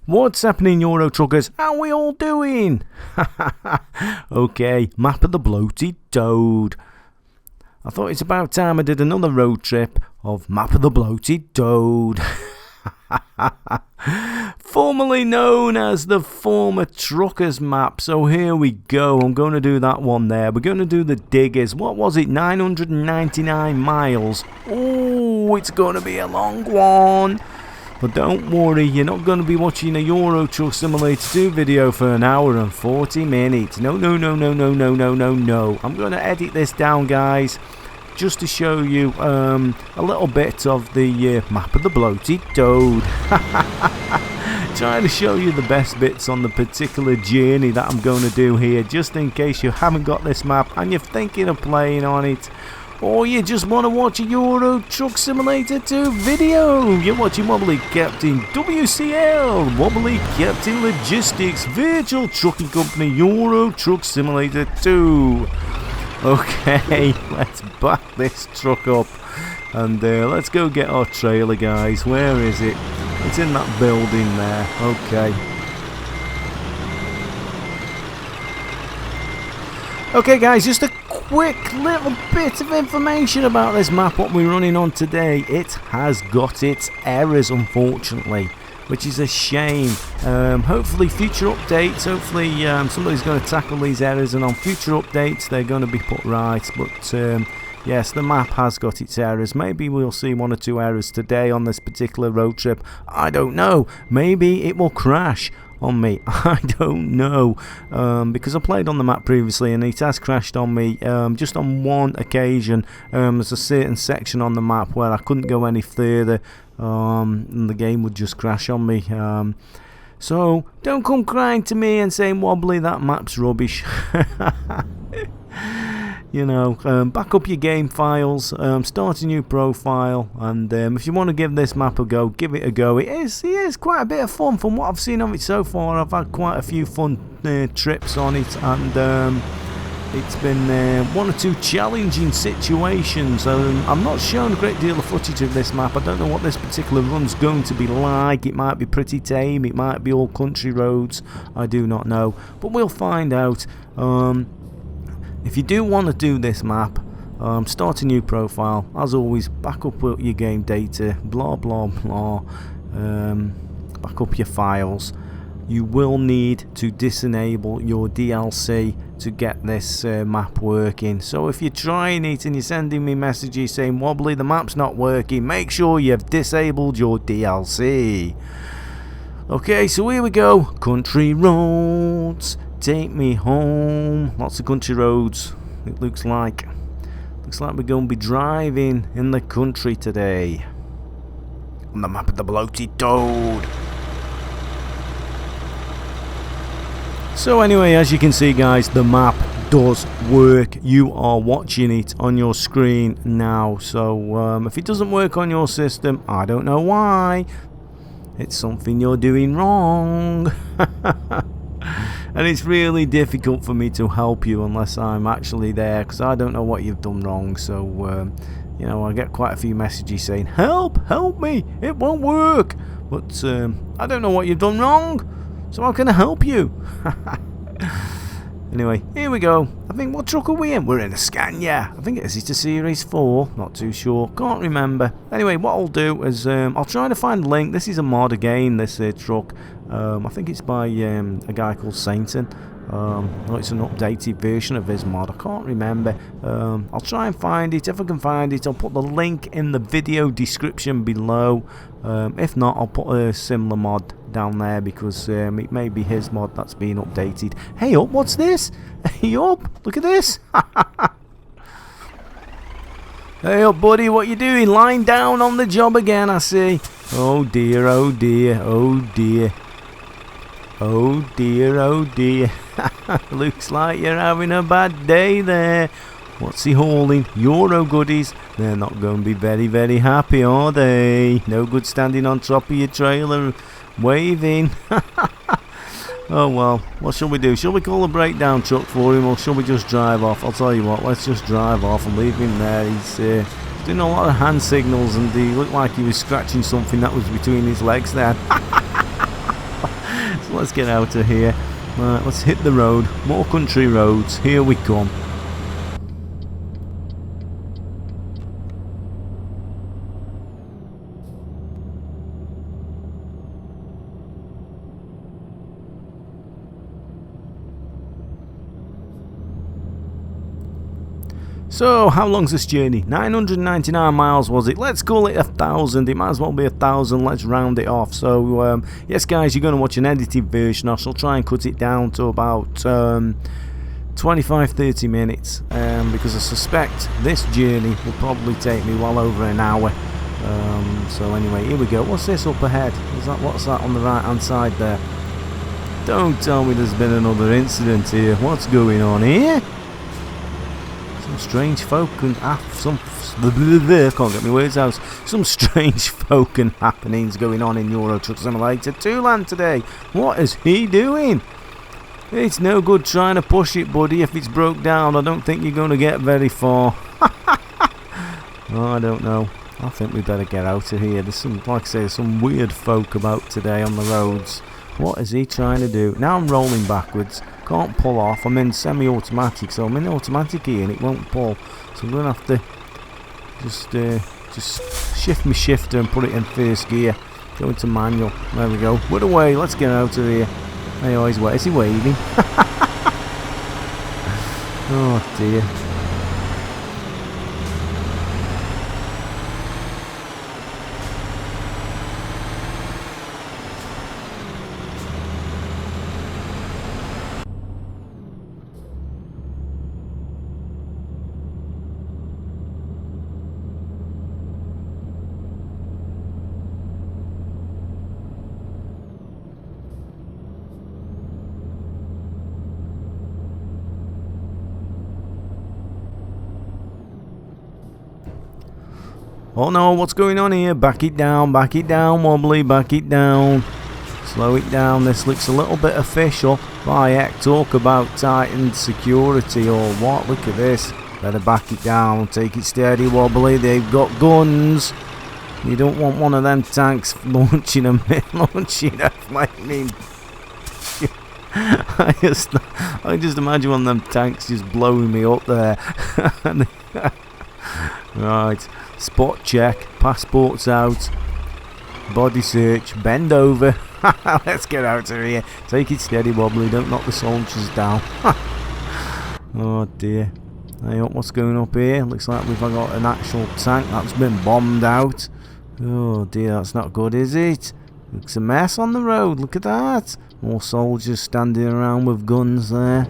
What's happening, Euro truckers? How we all doing? Okay, map of the Bloated Toad. I thought it's about time I did another road trip of map of the Bloated Toad. Formerly known as the former truckers map. So here we go. I'm going to do that one there. We're going to do the diggers. What was it? 999 miles. Oh, it's going to be a long one. But don't worry, you're not going to be watching a Euro Truck Simulator 2 video for an hour and 40 minutes. No. I'm going to edit this down, guys, just to show you a little bit of the map of the Bloated Toad. Trying to show you the best bits on the particular journey that I'm going to do here, just in case you haven't got this map and you're thinking of playing on it. Or you just want to watch a Euro Truck Simulator 2 video. You're watching Wobbly Captain WCL, Wobbly Captain Logistics, Virtual Trucking Company, Euro Truck Simulator 2. Okay, let's back this truck up and let's go get our trailer, guys. Where is it? It's in that building there. Okay. Okay, guys, just a quick little bit of information about this map, what we're running on today. It has got its errors, unfortunately, which is a shame. Hopefully future updates, hopefully somebody's going to tackle these errors, and on future updates they're going to be put right. But yes, the map has got its errors. Maybe we'll see one or two errors today on this particular road trip. I don't know. Maybe it will crash on me. I don't know, because I played on the map previously and it has crashed on me just on one occasion. There's a certain section on the map where I couldn't go any further, and the game would just crash on me. So don't come crying to me and saying, Wobbly, that map's rubbish. You know, back up your game files, start a new profile, and if you want to give this map a go, give it a go. It is quite a bit of fun from what I've seen of it so far. I've had quite a few fun trips on it, and it's been one or two challenging situations. I'm not showing a great deal of footage of this map. I don't know what this particular run's going to be like. It might be pretty tame, it might be all country roads, I do not know, but we'll find out. If you do want to do this map, start a new profile. As always, back up your game data, blah blah blah, back up your files. You will need to disable your DLC to get this map working. So if you're trying it and you're sending me messages saying, Wobbly, the map's not working, make sure you've disabled your DLC. Okay, so here we go. Country roads, take me home. Lots of country roads. It looks like we're going to be driving in the country today on the map of the Bloated Toad. So anyway, as you can see, guys, the map does work. You are watching it on your screen now. So if it doesn't work on your system, I don't know why. It's something you're doing wrong. And it's really difficult for me to help you unless I'm actually there, because I don't know what you've done wrong. So you know, I get quite a few messages saying, help me, it won't work. But I don't know what you've done wrong, so how can I help you? Anyway, here we go. I think, what truck are we in? We're in a Scania. I think it's a Series 4. Not too sure. Can't remember. Anyway, what I'll do is I'll try to find a link. This is a mod again, this truck. I think it's by a guy called Sainton. No, it's an updated version of his mod. I can't remember. I'll try and find it. If I can find it, I'll put the link in the video description below. If not, I'll put a similar mod down there, because it may be his mod that's being updated. Hey up, what's this? Hey up, look at this. Hey up, buddy, what you doing? Lying down on the job again, I see. Oh dear, oh dear, oh dear. Oh dear, oh dear. Looks like you're having a bad day there. What's he hauling? Euro goodies. They're not going to be very, very happy, are they? No good standing on top of your trailer waving. Oh well, what shall we do? Shall we call a breakdown truck for him, or shall we just drive off? I'll tell you what, let's just drive off and leave him there. He's doing a lot of hand signals, and he looked like he was scratching something that was between his legs there. So let's get out of here. Right, let's hit the road. More country roads. Here we come. So, how long's this journey? 999 miles was it? Let's call it 1,000. It might as well be 1,000. Let's round it off. So, yes, guys, you're going to watch an edited version. I shall try and cut it down to about 25-30 minutes because I suspect this journey will probably take me well over an hour. So, anyway, here we go. What's this up ahead? What's that on the right-hand side there? Don't tell me there's been another incident here. What's going on here? Some strange folk and can't get my words out. Some strange folk and happenings going on in Euro Truck Simulator 2 land today. What is he doing? It's no good trying to push it, buddy. If it's broke down, I don't think you're going to get very far. Oh, I don't know. I think we better get out of here. There's some, like I say, some weird folk about today on the roads. What is he trying to do? Now I'm rolling backwards. Can't pull off. I'm in semi-automatic, so I'm in automatic here and it won't pull. So I'm going to have to just shift my shifter and put it in first gear. Go into manual. There we go. We're away. Let's get out of here. Hey, oh, is he waving? Oh dear. Oh no, what's going on here? Back it down, wobbly, back it down. Slow it down, this looks a little bit official. Why heck, talk about tightened security or what? Look at this. Better back it down, take it steady, wobbly, they've got guns. You don't want one of them tanks launching a flaming... I just imagine one of them tanks just blowing me up there. Right. Spot check, passports out, body search, bend over. Let's get out of here. Take it steady, wobbly, don't knock the soldiers down. Oh dear. Hey, what's going up here? Looks like we've got an actual tank that's been bombed out. Oh dear, that's not good, is it? Looks a mess on the road, look at that. More soldiers standing around with guns there.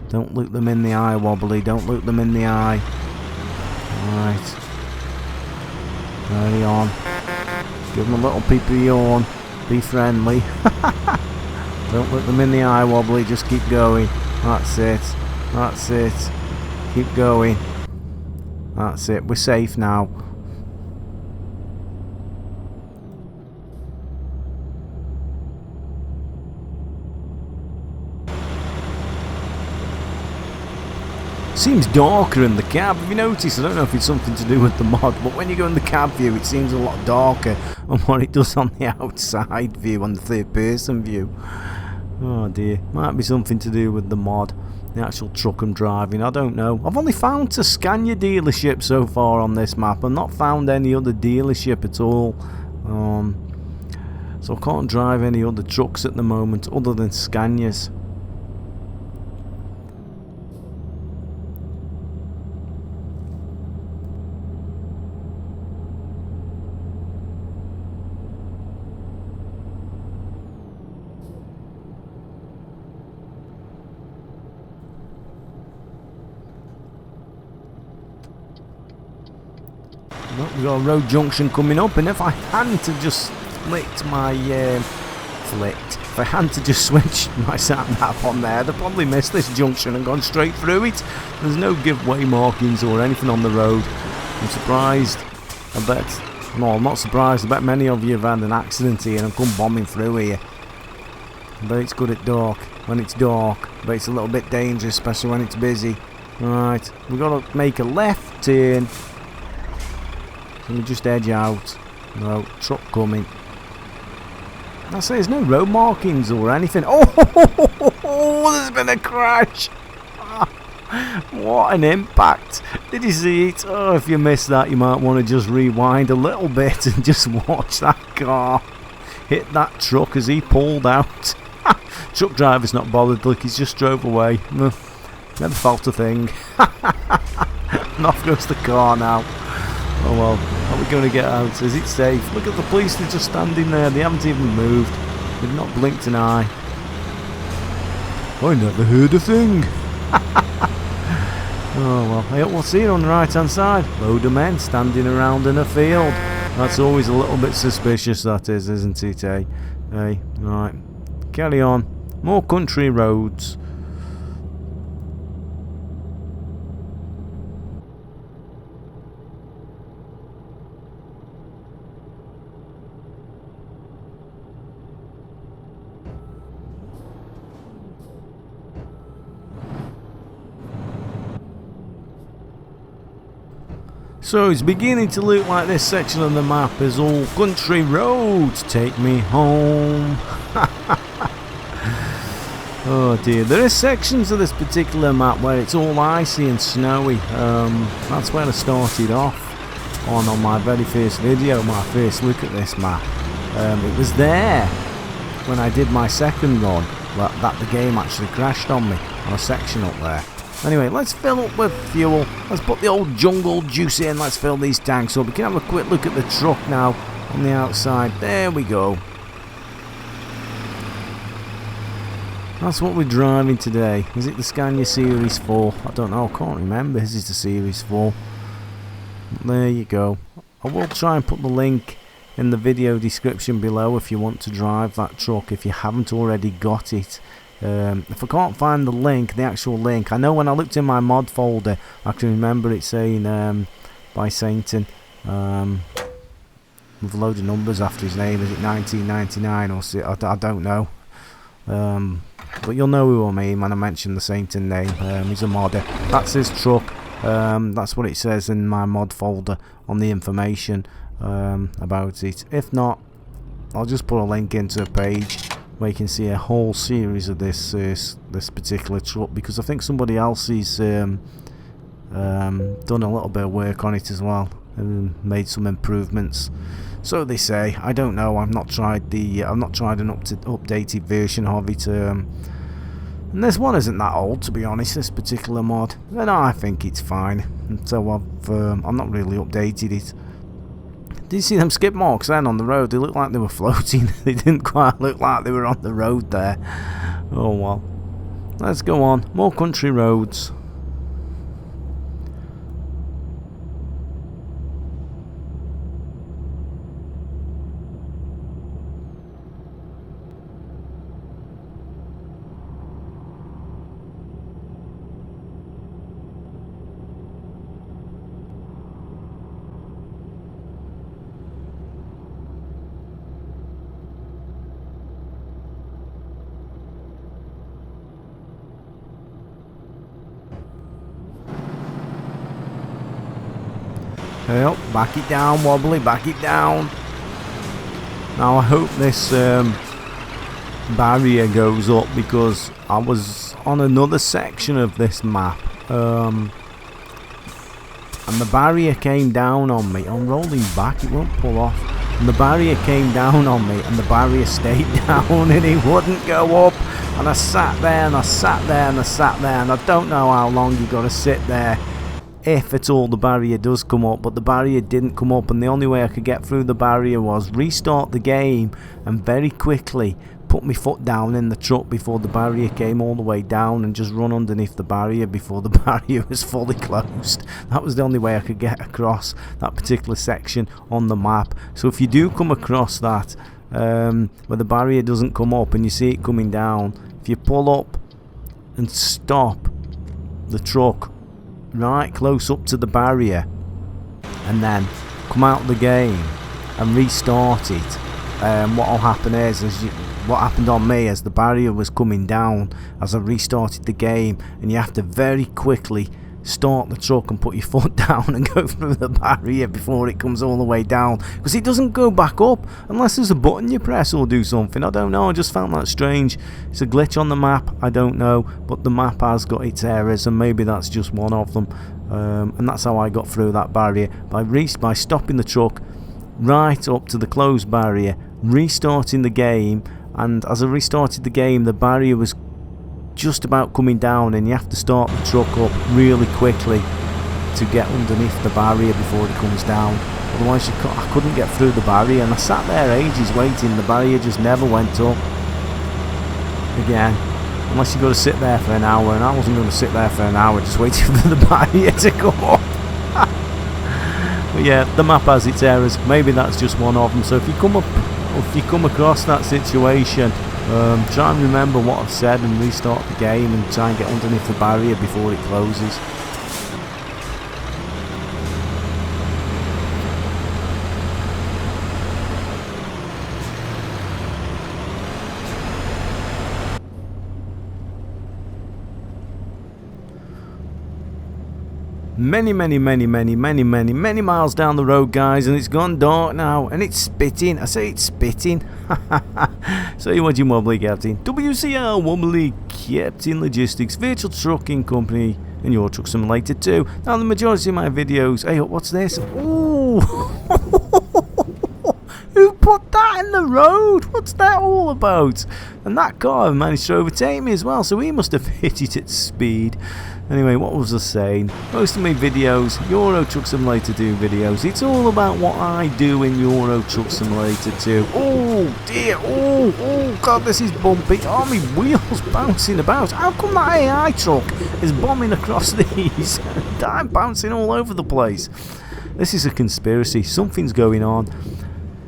Don't look them in the eye, wobbly, don't look them in the eye. Right. Carry on. Give them a little peepee yawn. Be friendly. Don't look them in the eye, wobbly. Just keep going. That's it. That's it. Keep going. That's it. We're safe now. Seems darker in the cab. Have you noticed? I don't know if it's something to do with the mod, but when you go in the cab view it seems a lot darker than what it does on the outside view, on the third person view. Oh dear, might be something to do with the mod, the actual truck I'm driving, I don't know. I've only found a Scania dealership so far on this map. I've not found any other dealership at all. So I can't drive any other trucks at the moment other than Scanias. We've got a road junction coming up, and if I hadn't to just if I hadn't to just switch my sat nav on there, I'd have probably missed this junction and gone straight through it. There's no giveaway markings or anything on the road. I'm surprised. I bet, no, I'm not surprised. I bet many of you have had an accident here and come bombing through here. I bet it's good at dark. When it's dark, I bet it's a little bit dangerous, especially when it's busy. Right, we've got to make a left turn. So we just edge out. No, truck coming. I say there's no road markings or anything. Oh, there's been a crash. What an impact. Did you see it? Oh, if you missed that, you might want to just rewind a little bit and just watch that car hit that truck as he pulled out. Truck driver's not bothered, look, he's just drove away. Never felt a thing. And off goes the car now. Oh well, how are we going to get out? Is it safe? Look at the police, they're just standing there, they haven't even moved. They've not blinked an eye. I never heard a thing. Oh well, we'll see it on the right hand side. Load of men standing around in a field. That's always a little bit suspicious, that is, isn't it, eh? Hey, right. Carry on. More country roads. So it's beginning to look like this section of the map is all country roads. Take me home. Oh dear, there are sections of this particular map where it's all icy and snowy. That's where I started off on my very first video, my first look at this map. It was there when I did my second run that the game actually crashed on me on a section up there. Anyway, let's fill up with fuel. Let's put the old jungle juice in. Let's fill these tanks up. We can have a quick look at the truck now on the outside. There we go. That's what we're driving today. Is it the Scania Series 4? I don't know. I can't remember. This is the Series 4. There you go. I will try and put the link in the video description below if you want to drive that truck, if you haven't already got it. If I can't find the link, the actual link, I know when I looked in my mod folder, I can remember it saying by Sainton, with a load of numbers after his name. Is it 1999 or so? I don't know. But you'll know who I mean when I mention the Sainton name. He's a modder. That's his truck. That's what it says in my mod folder on the information about it. If not, I'll just put a link into a page where you can see a whole series of this particular truck, because I think somebody else has done a little bit of work on it as well and made some improvements. So they say. I don't know. I've not tried an updated version of it. And this one isn't that old, to be honest. This particular mod, and I think it's fine. So I've not really updated it. Did you see them skip marks then on the road? They looked like they were floating. They didn't quite look like they were on the road there. Oh well. Let's go on. More country roads. Yep, back it down, wobbly, back it down. Now I hope this barrier goes up, because I was on another section of this map and the barrier came down on me. I'm rolling back, it won't pull off. And the barrier came down on me and the barrier stayed down and it wouldn't go up. And I sat there and I sat there and I sat there, and I don't know how long you got to sit there if at all the barrier does come up. But the barrier didn't come up, and the only way I could get through the barrier was restart the game and very quickly put my foot down in the truck before the barrier came all the way down, and just run underneath the barrier before the barrier was fully closed. That was the only way I could get across that particular section on the map. So if you do come across that where the barrier doesn't come up and you see it coming down, if you pull up and stop the truck right close up to the barrier and then come out of the game and restart it, what will happen is what happened on me as the barrier was coming down as I restarted the game, and you have to very quickly start the truck and put your foot down and go through the barrier before it comes all the way down, because it doesn't go back up unless there's a button you press or do something. I don't know, I just found that strange. It's a glitch on the map, I don't know, but the map has got its errors, and maybe that's just one of them. And that's how I got through that barrier, by stopping the truck right up to the closed barrier, restarting the game. And as I restarted the game, the barrier was just about coming down, and you have to start the truck up really quickly to get underneath the barrier before it comes down. Otherwise I couldn't get through the barrier, and I sat there ages waiting. The barrier just never went up again, unless you got to sit there for an hour, and I wasn't going to sit there for an hour just waiting for the barrier to come up. But yeah, the map has its errors. Maybe that's just one of them. So if you come across that situation, try and remember what I've said and restart the game and try and get underneath the barrier before it closes. Many miles down the road, guys, and it's gone dark now, and it's spitting. I say it's spitting. So you want your wobbly captain, WCR Wobbly Captain Logistics Virtual Trucking Company in Euro Truck Simulator 2. Now the majority of my videos, hey, what's this? Ooh. Who put that in the road? What's that all about? And that car managed to overtake me as well, so he must have hit it at speed. Anyway, what was I saying? Most of my videos, Euro Truck Simulator 2 videos, it's all about what I do in Euro Truck Simulator 2. Oh dear, oh god, this is bumpy. Oh, my wheels bouncing about. How come that AI truck is bombing across these? And I'm bouncing all over the place. This is a conspiracy. Something's going on.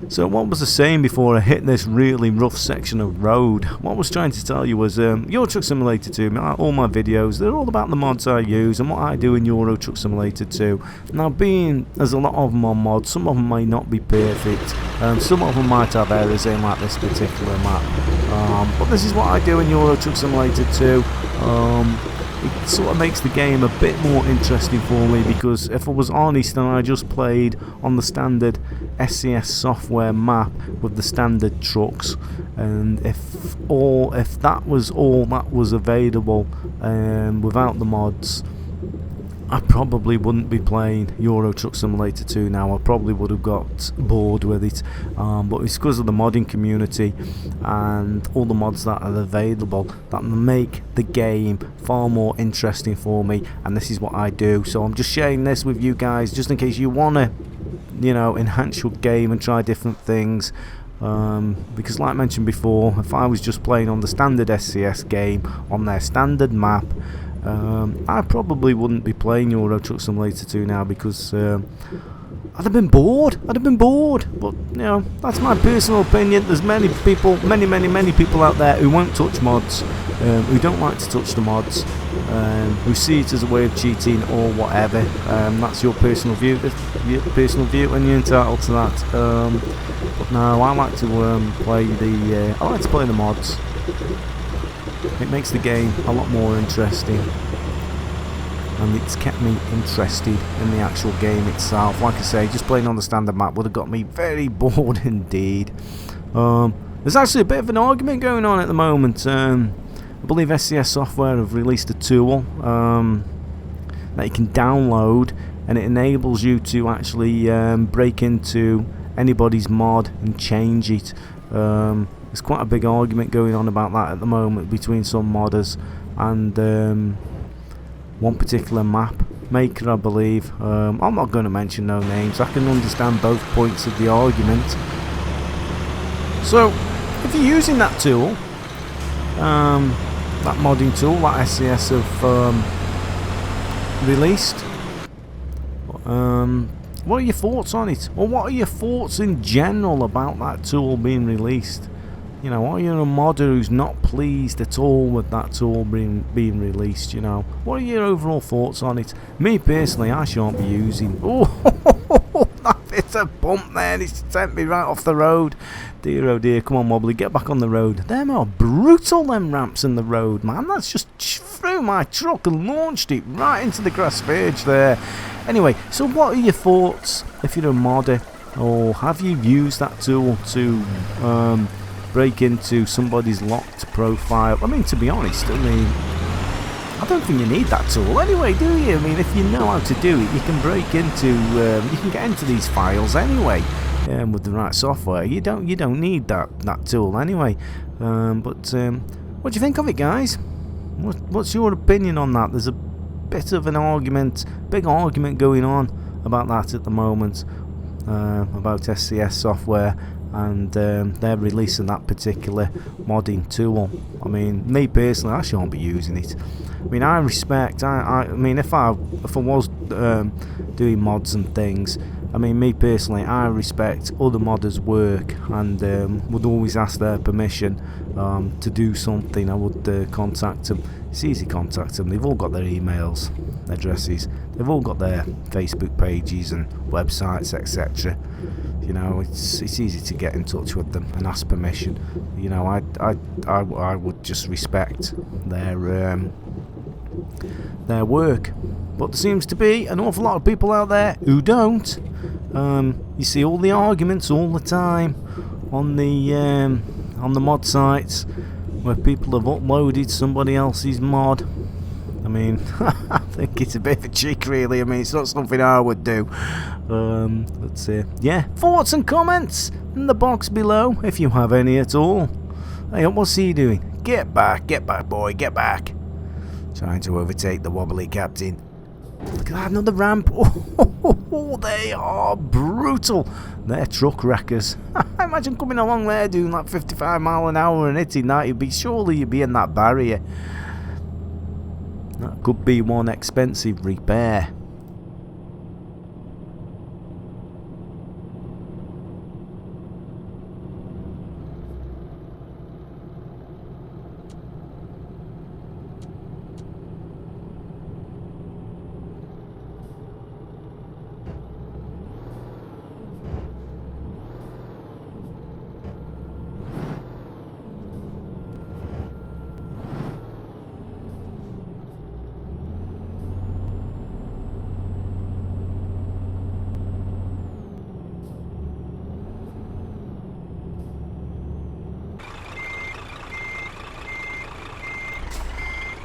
So what was I saying before I hit this really rough section of road? What I was trying to tell you was Euro Truck Simulator 2, all my videos, they're all about the mods I use and what I do in Euro Truck Simulator 2. Now, being there's a lot of them on mods, some of them may not be perfect, some of them might have errors in, like this particular map, but this is what I do in Euro Truck Simulator 2. It sort of makes the game a bit more interesting for me, because if I was honest and I just played on the standard SCS software map with the standard trucks, and if that was all that was available without the mods, I probably wouldn't be playing Euro Truck Simulator 2 now. I probably would have got bored with it, but it's because of the modding community and all the mods that are available that make the game far more interesting for me, and this is what I do. So I'm just sharing this with you guys just in case you want to, you know, enhance your game and try different things. Because like I mentioned before, if I was just playing on the standard SCS game on their standard map, I probably wouldn't be playing Euro Truck Simulator 2 now, because I'd have been bored. But you know, that's my personal opinion. There's many people out there who won't touch mods, who don't like to touch the mods, who see it as a way of cheating or whatever. That's your personal view, and you're entitled to that. But no, I like to play the mods. It makes the game a lot more interesting, and it's kept me interested in the actual game itself. Like I say, just playing on the standard map would have got me very bored indeed. There's actually a bit of an argument going on at the moment. I believe SCS Software have released a tool that you can download, and it enables you to actually break into anybody's mod and change it. There's quite a big argument going on about that at the moment between some modders and one particular map maker, I believe. I'm not going to mention no names. I can understand both points of the argument. So if you're using that tool, that modding tool that SCS have released, what are your thoughts on it? Or what are your thoughts in general about that tool being released? You know, are you a modder who's not pleased at all with that tool being released? You know, what are your overall thoughts on it? Me personally, I shan't be using. Oh, that It's a bump there, and it's sent me right off the road. Dear oh dear, come on Wobbly, get back on the road. Them are brutal, them ramps in the road, man. That's just threw my truck and launched it right into the grass verge there. Anyway, so what are your thoughts if you're a modder, or have you used that tool to break into somebody's locked profile? I mean, to be honest, I don't think you need that tool anyway, do you? I mean, if you know how to do it, you can break into, you can get into these files anyway, with the right software. You don't need that tool anyway. What do you think of it, guys? What's your opinion on that? There's a bit of an argument, big argument going on about that at the moment, about SCS software, and they're releasing that particular modding tool. I mean, me personally, I shan't be using it. I mean, I respect. I mean, if I was doing mods and things, I mean, me personally, I respect other modders' work, and would always ask their permission to do something. I would contact them. It's easy to contact them. They've all got their emails, addresses. They've all got their Facebook pages and websites, etc. You know, it's easy to get in touch with them and ask permission. You know, I would just respect their work. But there seems to be an awful lot of people out there who don't. You see all the arguments all the time on the mod sites where people have uploaded somebody else's mod. I mean, I think it's a bit of a cheek, really. I mean, it's not something I would do. Let's see. Yeah, thoughts and comments in the box below, if you have any at all. Hey, what's he doing? Get back, boy, get back. Trying to overtake the wobbly captain. Look at that, another ramp. Oh, they are brutal. They're truck wreckers. Imagine coming along there doing like 55 mile an hour and hitting that. Surely you'd be in that barrier. That could be one expensive repair.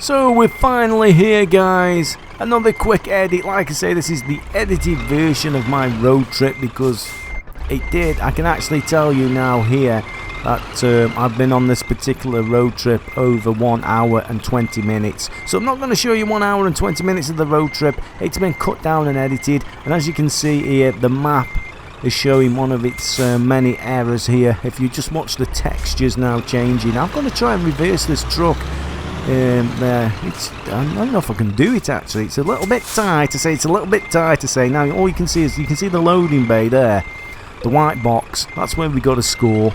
So we're finally here, guys. Another quick edit. Like I say, this is the edited version of my road trip, because I can actually tell you now here that I've been on this particular road trip over 1 hour and 20 minutes. So I'm not going to show you 1 hour and 20 minutes of the road trip. It's been cut down and edited, and as you can see here, the map is showing one of its many errors here. If you just watch the textures now changing, I'm going to try and reverse this truck. There, I don't know if I can do it actually. It's a little bit tight to say. Now all you can see is the loading bay there, the white box. That's where we got a score.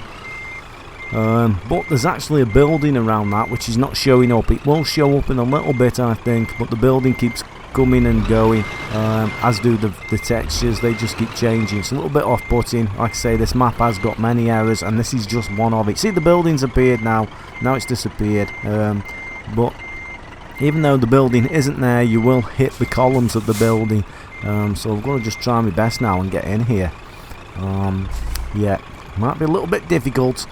But there's actually a building around that which is not showing up. It will show up in a little bit, I think, but the building keeps coming and going, as do the textures. They just keep changing. It's a little bit off-putting. Like I say, this map has got many errors, and this is just one of it. See, the building's appeared now. Now it's disappeared. But even though the building isn't there, you will hit the columns of the building. So I'm going to just try my best now and get in here. Yeah, might be a little bit difficult.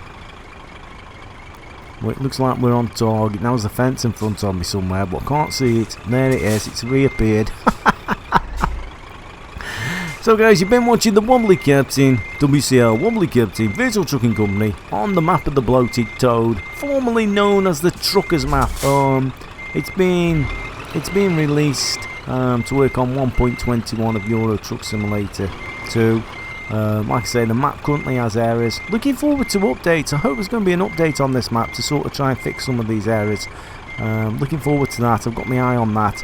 Well, it looks like we're on target. Now there's a fence in front of me somewhere, but I can't see it. There it is. It's reappeared. So guys, you've been watching the Wobbly Captain, WCL Wobbly Captain Virtual Trucking Company, on the map of the Bloated Toad, formerly known as the Truckers map. It's been released to work on 1.21 of Euro Truck Simulator 2. Like I say, the map currently has errors. Looking forward to updates. I hope there's going to be an update on this map to sort of try and fix some of these errors. Looking forward to that. I've got my eye on that.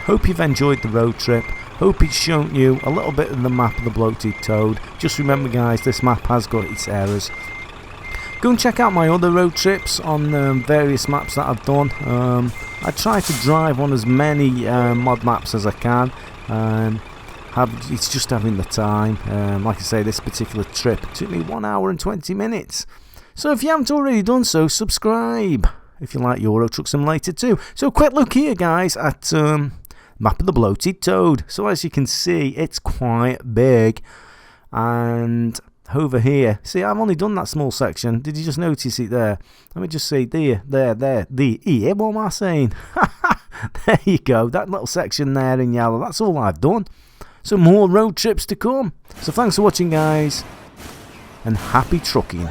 Hope you've enjoyed the road trip. Hope it's shown you a little bit of the map of the Bloated Toad. Just remember, guys, this map has got its errors. Go and check out my other road trips on various maps that I've done. I try to drive on as many mod maps as I can. it's just having the time. Like I say, this particular trip took me 1 hour and 20 minutes. So if you haven't already done so, subscribe if you like Euro Truck Simulator 2. So quick look here, guys, at map of the Bloated Toad. So as you can see, it's quite big. And over here, see, I've only done that small section. Did you just notice it there? Let me just see, there, what am I saying? There you go, that little section there in yellow, that's all I've done. So more road trips to come. So thanks for watching, guys, and happy trucking.